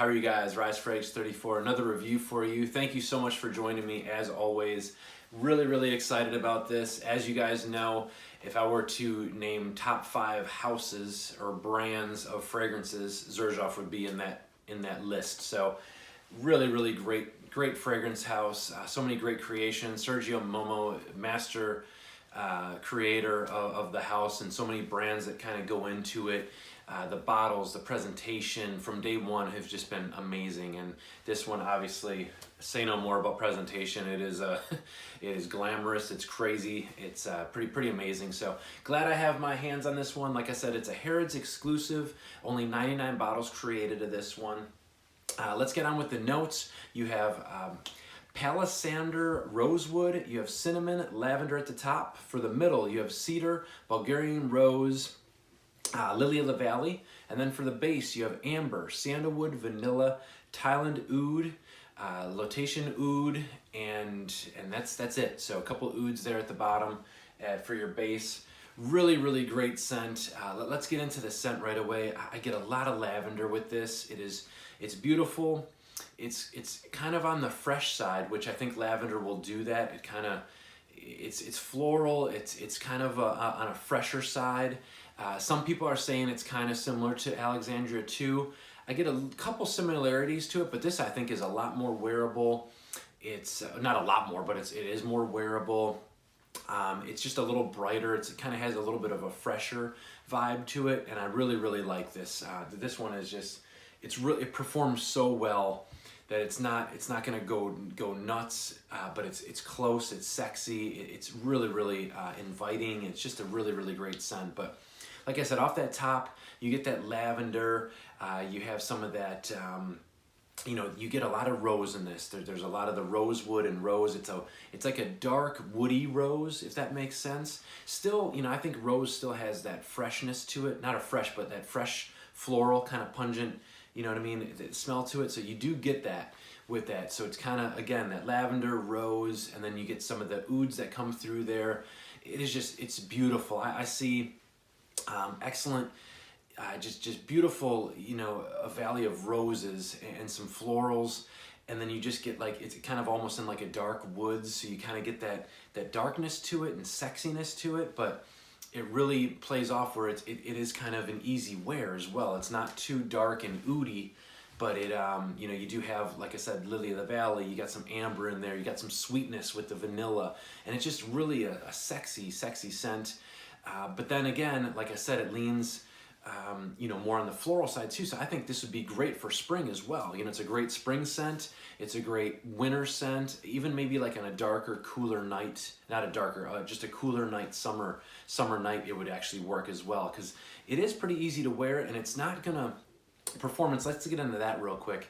How are you guys? Rise Frags 34, another review for you. Thank you so much for joining me as always. Really excited about this. As you guys know, if I were to name top 5 houses or brands of fragrances, Xerjoff would be in that list. So really great fragrance house. So many great creations. Sergio Momo, master creator of the house, and so many brands that kind of go into it. The bottles, the presentation from day one have just been amazing, and this one, obviously, say no more about presentation. It is it is glamorous, it's crazy, it's pretty amazing. So glad I have my hands on this one. Like I said, it's a Harrods exclusive, only 99 bottles created of this one. Let's get on with the notes. You have palisander rosewood, you have cinnamon, lavender at the top. For the middle, you have cedar, Bulgarian rose, lily of the valley, and then for the base you have amber, sandalwood, vanilla, Thailand oud, Lotation oud, and that's it. So a couple ouds there at the bottom for your base. Really great scent. Let's get into the scent right away. I get a lot of lavender with this. It's beautiful. It's kind of on the fresh side, which I think lavender will do that. It's floral. It's kind of on a fresher side. Some people are saying it's kind of similar to Alexandria too. I get a couple similarities to it, but this I think is a lot more wearable. It's not a lot more, but it is more wearable. It's just a little brighter. It kind of has a little bit of a fresher vibe to it, and I really like this. This one is just, it performs so well that it's not gonna go nuts, but it's close, it's sexy, it's really inviting. It's just a really great scent. But like I said, off that top, you get that lavender. You have some of that. You get a lot of rose in this. There's a lot of the rosewood and rose. It's like a dark woody rose, if that makes sense. Still, I think rose still has that freshness to it. Not but that fresh floral kind of pungent, you know what I mean, the smell to it. So you do get that with that. So it's kind of, again, that lavender, rose, and then you get some of the ouds that come through there. It's beautiful. I see excellent, just beautiful, a valley of roses and some florals, and then you just get like, it's kind of almost in like a dark woods, so you kind of get that darkness to it and sexiness to it, but it really plays off where it is kind of an easy wear as well. It's not too dark and oudy, but you do have, like I said, lily of the valley. You got some amber in there. You got some sweetness with the vanilla, and it's just really a sexy scent. But then again, like I said, it leans, more on the floral side too. So I think this would be great for spring as well. It's a great spring scent. It's a great winter scent. Even maybe like on a darker, cooler night, not a darker, just a cooler night, summer night, it would actually work as well, because it is pretty easy to wear, and it's not gonna performance. Let's get into that real quick.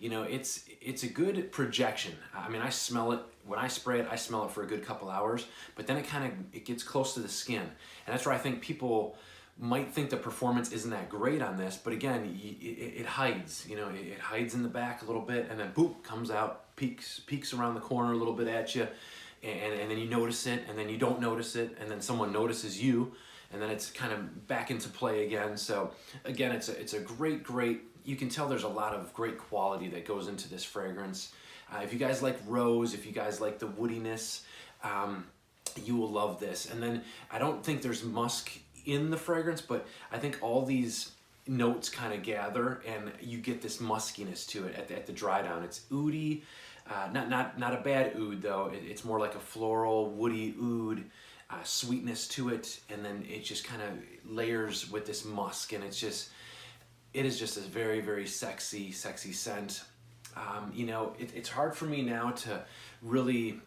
It's a good projection. I mean, I smell it when I spray it. I smell it for a good couple hours, but then it gets close to the skin, and that's where I think people might think the performance isn't that great on this. But again, it hides. It hides in the back a little bit, and then boop, comes out, peeks around the corner a little bit at you, and then you notice it, and then you don't notice it, and then someone notices you, and then it's kind of back into play again. So again, it's a great. You can tell there's a lot of great quality that goes into this fragrance. If you guys like rose, if you guys like the woodiness, you will love this. And then I don't think there's musk in the fragrance, but I think all these notes kind of gather, and you get this muskiness to it at the dry down. It's oudy, not a bad oud though. It's more like a floral, woody oud. Sweetness to it, and then it just kind of layers with this musk, and it is just a very sexy scent. It's hard for me now to really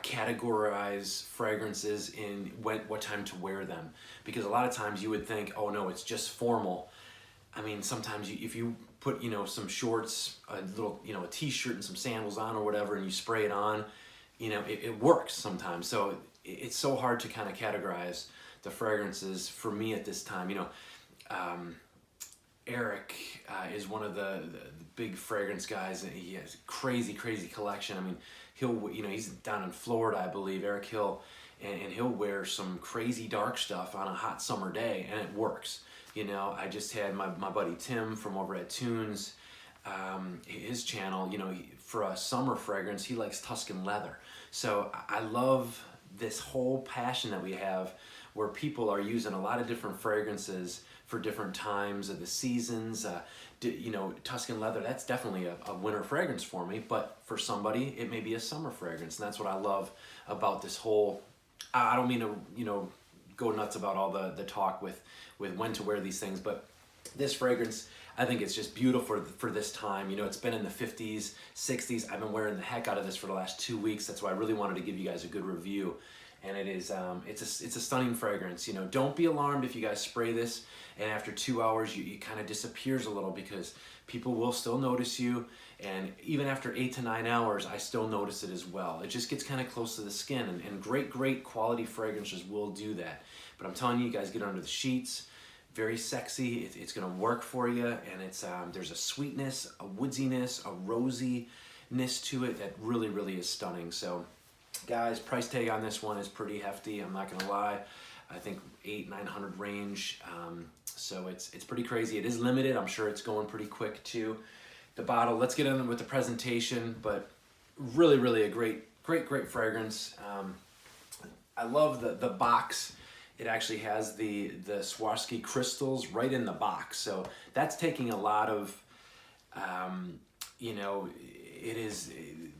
categorize fragrances in what time to wear them, because a lot of times you would think, oh no, it's just formal. I mean, sometimes if you put some shorts, a little a t-shirt and some sandals on or whatever, and you spray it on, it works sometimes. So it's so hard to kind of categorize the fragrances for me at this time. Eric is one of the big fragrance guys, and he has a crazy collection. I mean, he's down in Florida, I believe, Eric Hill, and he'll wear some crazy dark stuff on a hot summer day, and it works. You know, I just had my buddy Tim from over at Tunes, his channel, you know, for a summer fragrance, he likes Tuscan leather. So I love this whole passion that we have where people are using a lot of different fragrances for different times of the seasons. You know, Tuscan leather, that's definitely a winter fragrance for me, but for somebody, it may be a summer fragrance. And that's what I love about this whole, I don't mean to, you know, go nuts about all the talk with when to wear these things, but this fragrance, I think it's just beautiful for this time. You know, it's been in the 50s, 60s. I've been wearing the heck out of this for the last 2 weeks. That's why I really wanted to give you guys a good review. And it is, it's a stunning fragrance. You know, don't be alarmed if you guys spray this and after 2 hours it kind of disappears a little, because people will still notice you. And even after 8 to 9 hours, I still notice it as well. It just gets kind of close to the skin, and great quality fragrances will do that. But I'm telling you, guys, get under the sheets. Very sexy. It's gonna work for you, and it's there's a sweetness, a woodsiness, a rosiness to it that really is stunning. So, guys, price tag on this one is pretty hefty. I'm not gonna lie. I think 800-900 range. So it's pretty crazy. It is limited. I'm sure it's going pretty quick too. The bottle. Let's get in with the presentation, but really a great fragrance. I love the box. It actually has the Swarovski crystals right in the box, so that's taking a lot of, you know, it is,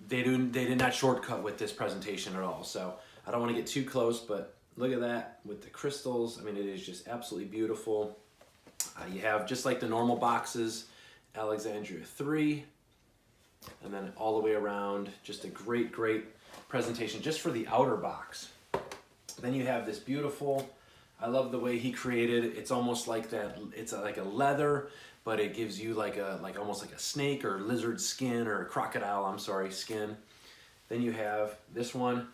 they did not shortcut with this presentation at all. So I don't want to get too close, but look at that with the crystals. I mean, it is just absolutely beautiful. You have, just like the normal boxes, Alexandria 3, and then all the way around, just a great presentation just for the outer box. Then you have this beautiful, I love the way he created it. It's almost like that, it's like a leather, but it gives you like almost like a snake or lizard skin, or crocodile, I'm sorry, skin. Then you have this one,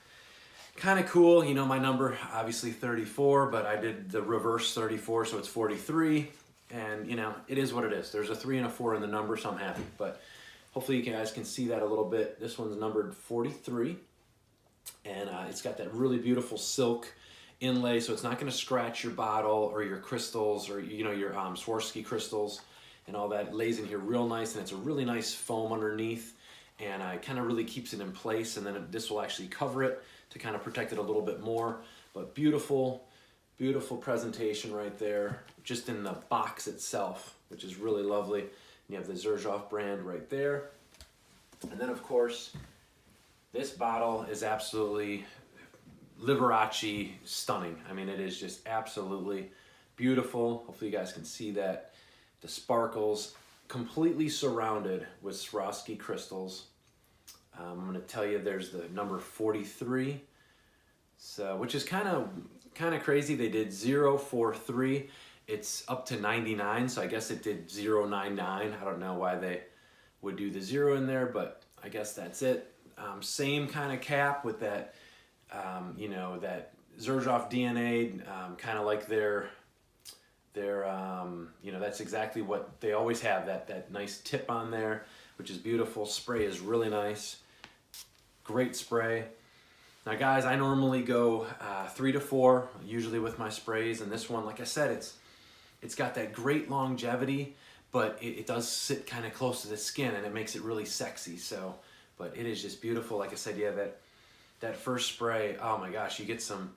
kind of cool. You know, my number, obviously 34, but I did the reverse 34, so it's 43. And you know, it is what it is. There's a 3 and a 4 in the number, so I'm happy. But hopefully you guys can see that a little bit. This one's numbered 43. And it's got that really beautiful silk inlay, so it's not going to scratch your bottle or your crystals, or you know, your Swarovski crystals and all that. It lays in here real nice, and it's a really nice foam underneath, and it kind of really keeps it in place. And then this will actually cover it to kind of protect it a little bit more. But beautiful presentation right there, just in the box itself, which is really lovely. And you have the Xerjoff brand right there, and then of course, this bottle is absolutely Liberace stunning. I mean, it is just absolutely beautiful. Hopefully you guys can see that. The sparkles, completely surrounded with Swarovski crystals. I'm going to tell you, there's the number 43, so which is kind of crazy. They did 043. It's up to 99, so I guess it did 099. I don't know why they would do the 0 in there, but I guess that's it. Same kind of cap with that, you know, that Xerjoff DNA, kind of like their, you know, that's exactly what they always have, that nice tip on there, which is beautiful. Spray is really nice. Great spray. Now guys, I normally go 3 to 4, usually with my sprays, and this one, like I said, it's got that great longevity, but it does sit kind of close to the skin, and it makes it really sexy. So, but it is just beautiful. Like I said, yeah, that first spray, oh my gosh, you get some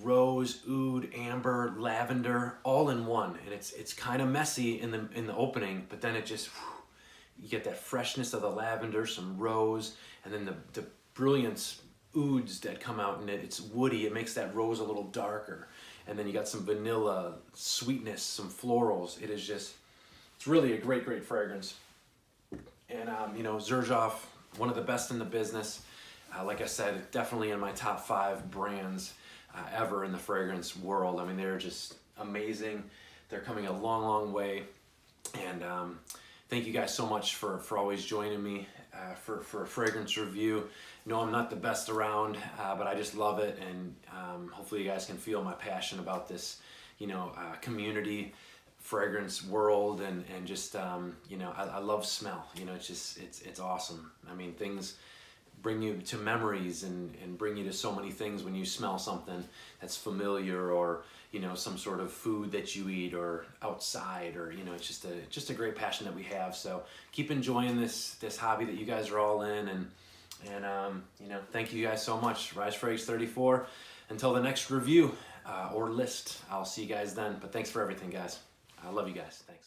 rose, oud, amber, lavender, all in one, and it's kind of messy in the opening, but then it just, you get that freshness of the lavender, some rose, and then the brilliance ouds that come out in it. It's woody. It makes that rose a little darker, and then you got some vanilla sweetness, some florals. It is just, it's really a great fragrance. And you know, Xerjoff, one of the best in the business. Like I said, definitely in my top 5 brands ever in the fragrance world. I mean, they're just amazing. They're coming a long way. And thank you guys so much for always joining me for a fragrance review. No, I'm not the best around, but I just love it. And hopefully you guys can feel my passion about this, you know, community fragrance world, and just, you know, I love smell. You know, it's just, it's awesome. I mean, things, bring you to memories and bring you to so many things when you smell something that's familiar, or some sort of food that you eat, or outside, or it's just a great passion that we have. So keep enjoying this hobby that you guys are all in, and thank you guys so much. Rise Fragrance 34. Until the next review or list, I'll see you guys then. But thanks for everything, guys. I love you guys. Thanks.